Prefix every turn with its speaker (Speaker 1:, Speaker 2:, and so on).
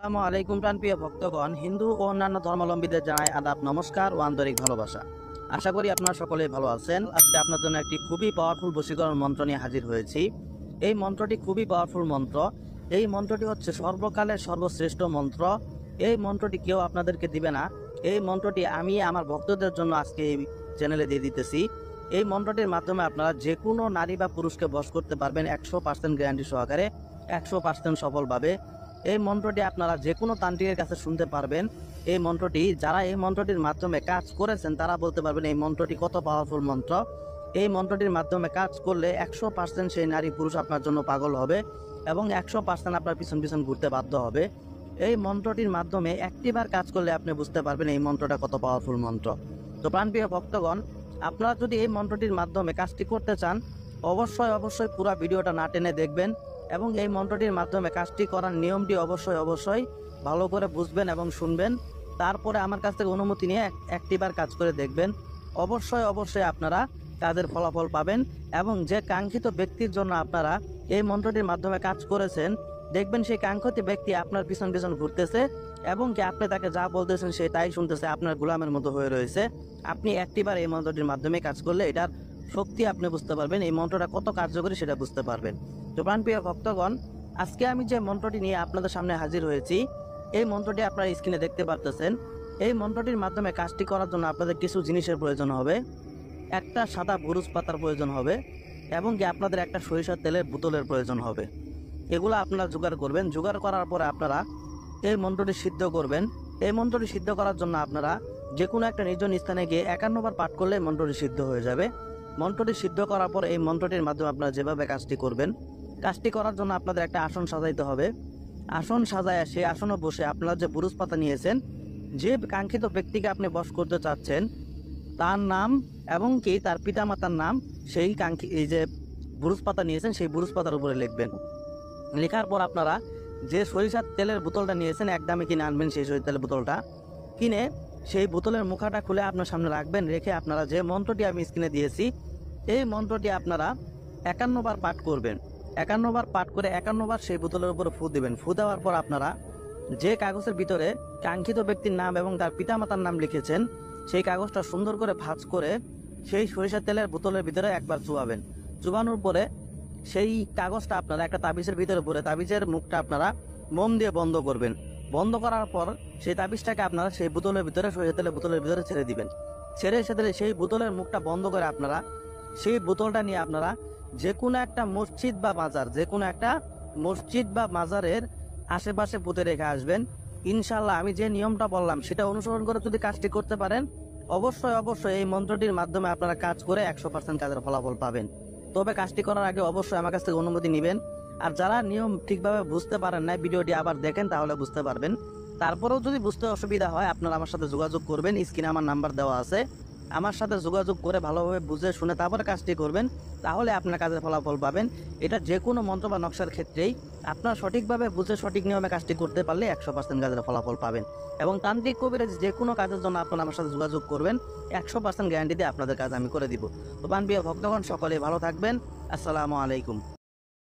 Speaker 1: আসসালামু আলাইকুম প্রাণপ্রিয় ভক্তগণ, হিন্দু ও অন্যান্য ধর্মাবলম্বীদের জানাই আদাব, নমস্কার ও আন্তরিক ভালোবাসা। আশা করি আপনারা সকলেই ভালো আছেন। আজকে আপনার জন্য একটি খুবই পাওয়ারফুল বশীকরণ মন্ত্র নিয়ে হাজির হয়েছি। এই মন্ত্রটি খুবই পাওয়ারফুল মন্ত্র। এই মন্ত্রটি হচ্ছে সর্বকালের সর্বশ্রেষ্ঠ মন্ত্র। এই মন্ত্রটি কেউ আপনাদেরকে দিবে না। এই মন্ত্রটি আমি আমার ভক্তদের জন্য আজকে এই চ্যানেলে দিয়ে দিতেছি। এই মন্ত্রটির মাধ্যমে আপনারা যে কোনো নারী বা পুরুষকে বশ করতে পারবেন 100% গ্যারান্টি সহকারে, 100% সফলভাবে। এই মন্ত্রটি আপনারা যে কোনো তান্ত্রিকের কাছে শুনতে পারবেন। এই মন্ত্রটি যারা এই মন্ত্রটির মাধ্যমে কাজ করেছেন তারা বলতে পারবেন এই মন্ত্রটি কত পাওয়ারফুল মন্ত্র। এই মন্ত্রটির মাধ্যমে কাজ করলে 100% সেই নারী পুরুষ আপনার জন্য পাগল হবে এবং 100% আপনার পিছন পিছন ঘুরতে বাধ্য হবে। এই মন্ত্রটির মাধ্যমে একটিবার কাজ করলে আপনি বুঝতে পারবেন এই মন্ত্রটা কত পাওয়ারফুল মন্ত্র। তো প্রাণপ্রিয় ভক্তগণ, আপনারা যদি এই মন্ত্রটির মাধ্যমে কাজটি করতে চান অবশ্যই পুরো ভিডিওটা না টেনে দেখবেন এবং এই মন্ত্রটির মাধ্যমে কাজটি করার নিয়মটি অবশ্যই ভালো করে বুঝবেন এবং শুনবেন। তারপরে আমার কাছ থেকে অনুমতি নিয়ে একটিবার কাজ করে দেখবেন। অবশ্যই আপনারা কাজের ফলাফল পাবেন এবং যে কাঙ্ক্ষিত ব্যক্তির জন্য আপনারা এই মন্ত্রটির মাধ্যমে কাজ করেছেন দেখবেন সেই কাঙ্ক্ষিত ব্যক্তি আপনার পিছন পিছন ঘুরতেছে এবং কি আপনি তাকে যা বলতেছেন সে তাই শুনতেছে, আপনার গোলামের মতো হয়ে রয়েছে। আপনি একটিবার এই মন্ত্রটির মাধ্যমে কাজ করলে এটার শক্তি আপনি বুঝতে পারবেন, এই মন্ত্রটা কত কার্যকরী সেটা বুঝতে পারবেন। তো প্রাণপ্রিয় ভক্তগণ, আজকে আমি যে মন্ত্রটি নিয়ে আপনাদের সামনে হাজির হয়েছি এই মন্ত্রটি আপনারা স্ক্রিনে দেখতে পারতেছেন। এই মন্ত্রটির মাধ্যমে কাজটি করার জন্য আপনাদের কিছু জিনিসের প্রয়োজন হবে। একটা সাদা বুরুজ পাতার প্রয়োজন হবে এবং কি আপনাদের একটা সরিষার তেলের বোতলের প্রয়োজন হবে। এগুলো আপনারা জোগাড় করবেন। জোগাড় করার পরে আপনারা এই মন্ত্রটি সিদ্ধ করবেন। এই মন্ত্রটি সিদ্ধ করার জন্য আপনারা যে কোনো একটা নির্জন স্থানে গিয়ে 51 বার পাঠ করলে মন্ত্রটি সিদ্ধ হয়ে যাবে। মন্ত্রটি সিদ্ধ করার পর এই মন্ত্রটির মাধ্যমে আপনারা যেভাবে কাজটি করবেন, কাজটি করার জন্য আপনাদের একটা আসন সাজাইতে হবে। আসন সাজায় সেই আসনে বসে আপনারা যে বুরুজ পাতা নিয়েছেন, যে কাঙ্ক্ষিত ব্যক্তিকে আপনি বশ করতে চাচ্ছেন তার নাম এবং কি তার পিতামাতার নাম সেই এই যে বুরুজ পাতা নিয়েছেন সেই বুরুজ পাতার উপরে লিখবেন। লেখার পর আপনারা যে সরিষার তেলের বোতলটা নিয়েছেন একদমে কিনে আনবেন। সেই সরিষার তেলের বোতলটা কিনে সেই বোতলের মুখাটা খুলে আপনার সামনে রাখবেন। রেখে আপনারা যে মন্ত্রটি আমি স্ক্রিনে দিয়েছি এই মন্ত্রটি আপনারা 51 বার পাঠ করবেন। 51 বার পাঠ করে 51 বার সেই বোতলের উপরে ফু দিবেন। ফু দেওয়ার পর আপনারা যে কাগজের ভিতরে কাঙ্ক্ষিত ব্যক্তির নাম এবং তার পিতামাতার নাম লিখেছেন সেই কাগজটা সুন্দর করে ভাঁজ করে সেই সরিষার তেলের বোতলের ভিতরে একবার চুবাবেন। চুবানোর পরে সেই কাগজটা আপনারা একটা তাবিজের ভিতরে ভরে তাবিজের মুখটা আপনারা মোম দিয়ে বন্ধ করবেন। বন্ধ করার পর সেই তাবিজটাকে আপনারা সেই বোতলের ভিতরে সরিষার তেলের বোতলের ভিতরে ছেড়ে দিবেন। ছেড়ে সেই বোতলের মুখটা বন্ধ করে আপনারা সেই বোতলটা নিয়ে আপনারা যে কোনো একটা মসজিদ বা মাজারের আশেপাশে পুঁতে রেখে আসবেন। ইনশাল্লাহ আমি যে নিয়মটা বললাম সেটা অনুসরণ করে যদি কাজটি করতে পারেন অবশ্যই এই মন্ত্রটির মাধ্যমে আপনারা কাজ করে 100% কাজের ফলাফল পাবেন। তবে কাজটি করার আগে অবশ্যই আমার কাছ থেকে অনুমতি নেবেন। আর যারা নিয়ম ঠিকভাবে বুঝতে পারেন না ভিডিওটি আবার দেখেন তাহলে বুঝতে পারবেন। তারপরেও যদি বুঝতে অসুবিধা হয় আপনারা আমার সাথে যোগাযোগ করবেন। স্ক্রিনে আমার নাম্বার দেওয়া আছে, আমার সাথে যোগাযোগ করে ভালোভাবে বুঝে শুনে তারপরে কাজটি করবেন, তাহলে আপনার কাজের ফলাফল পাবেন। এটা যে কোনো মন্ত্র বা নকশার ক্ষেত্রেই আপনার সঠিকভাবে বুঝে সঠিক নিয়মে কাজটি করতে পারলে 100% কাজের ফলাফল পাবেন। এবং তান্ত্রিক কবিরাজ যে কোনো কাজের জন্য আপনারা আমার সাথে যোগাযোগ করবেন, 100% গ্যারান্টি দিয়ে আপনাদের কাজ আমি করে দিব। তো প্রাণপ্রিয় ভক্তগণ, সকলে ভালো থাকবেন। আসসালামু আলাইকুম।